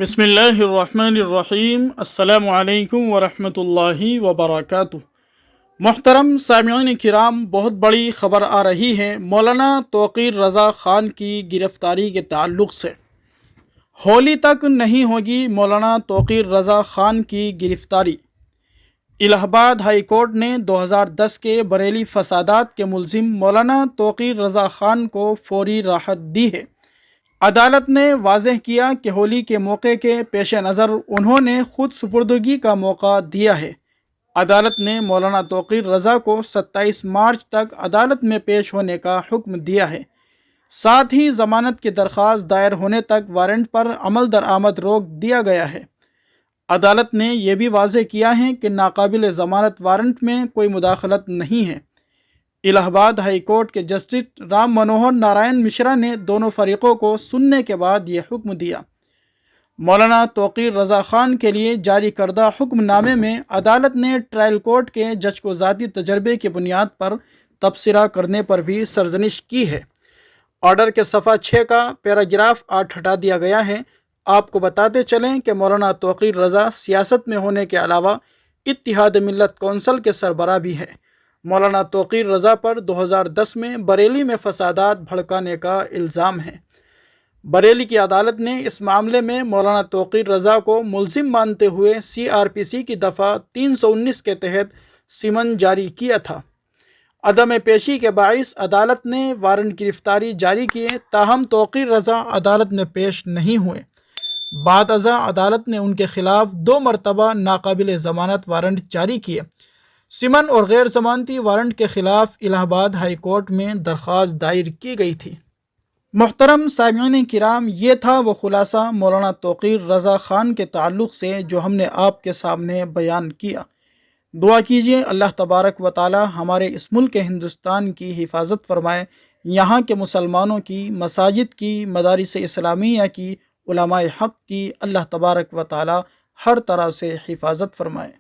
بسم اللہ الرحمن الرحیم۔ السلام علیکم ورحمۃ اللہ وبرکاتہ۔ محترم سامعین کرام، بہت بڑی خبر آ رہی ہے مولانا توقیر رضا خان کی گرفتاری کے تعلق سے۔ ہولی تک نہیں ہوگی مولانا توقیر رضا خان کی گرفتاری۔ الہ آباد ہائی کورٹ نے 2010 کے بریلی فسادات کے ملزم مولانا توقیر رضا خان کو فوری راحت دی ہے۔ عدالت نے واضح کیا کہ ہولی کے موقع کے پیش نظر انہوں نے خود سپردگی کا موقع دیا ہے۔ عدالت نے مولانا توقیر رضا کو 27 مارچ تک عدالت میں پیش ہونے کا حکم دیا ہے۔ ساتھ ہی ضمانت کی درخواست دائر ہونے تک وارنٹ پر عمل درآمد روک دیا گیا ہے۔ عدالت نے یہ بھی واضح کیا ہے کہ ناقابل ضمانت وارنٹ میں کوئی مداخلت نہیں ہے۔ الہ آباد ہائی کورٹ کے جسٹس رام منوہر نارائن مشرا نے دونوں فریقوں کو سننے کے بعد یہ حکم دیا۔ مولانا توقیر رضا خان کے لیے جاری کردہ حکم نامے میں عدالت نے ٹرائل کورٹ کے جج کو ذاتی تجربے کی بنیاد پر تبصرہ کرنے پر بھی سرزنش کی ہے۔ آرڈر کے صفحہ 6 کا پیراگراف 8 ہٹا دیا گیا ہے۔ آپ کو بتاتے چلیں کہ مولانا توقیر رضا سیاست میں ہونے کے علاوہ اتحاد ملت کونسل کے سربراہ بھی ہے۔ مولانا توقیر رضا پر 2010 میں بریلی میں فسادات بھڑکانے کا الزام ہے۔ بریلی کی عدالت نے اس معاملے میں مولانا توقیر رضا کو ملزم مانتے ہوئے CRPC کی دفعہ 319 کے تحت سمن جاری کیا تھا۔ عدم پیشی کے باعث عدالت نے وارنٹ گرفتاری جاری کیے، تاہم توقیر رضا عدالت میں پیش نہیں ہوئے۔ بعد ازاں عدالت نے ان کے خلاف 2 مرتبہ ناقابل ضمانت وارنٹ جاری کیے۔ سمن اور غیر ضمانتی وارنٹ کے خلاف الہ آباد ہائی کورٹ میں درخواست دائر کی گئی تھی۔ محترم سامعین کرام، یہ تھا وہ خلاصہ مولانا توقیر رضا خان کے تعلق سے جو ہم نے آپ کے سامنے بیان کیا۔ دعا کیجیے اللہ تبارک و تعالی ہمارے اس ملک ہندوستان کی حفاظت فرمائے، یہاں کے مسلمانوں کی، مساجد کی، مدارس اسلامیہ کی، علماء حق کی اللہ تبارک و تعالی ہر طرح سے حفاظت فرمائے۔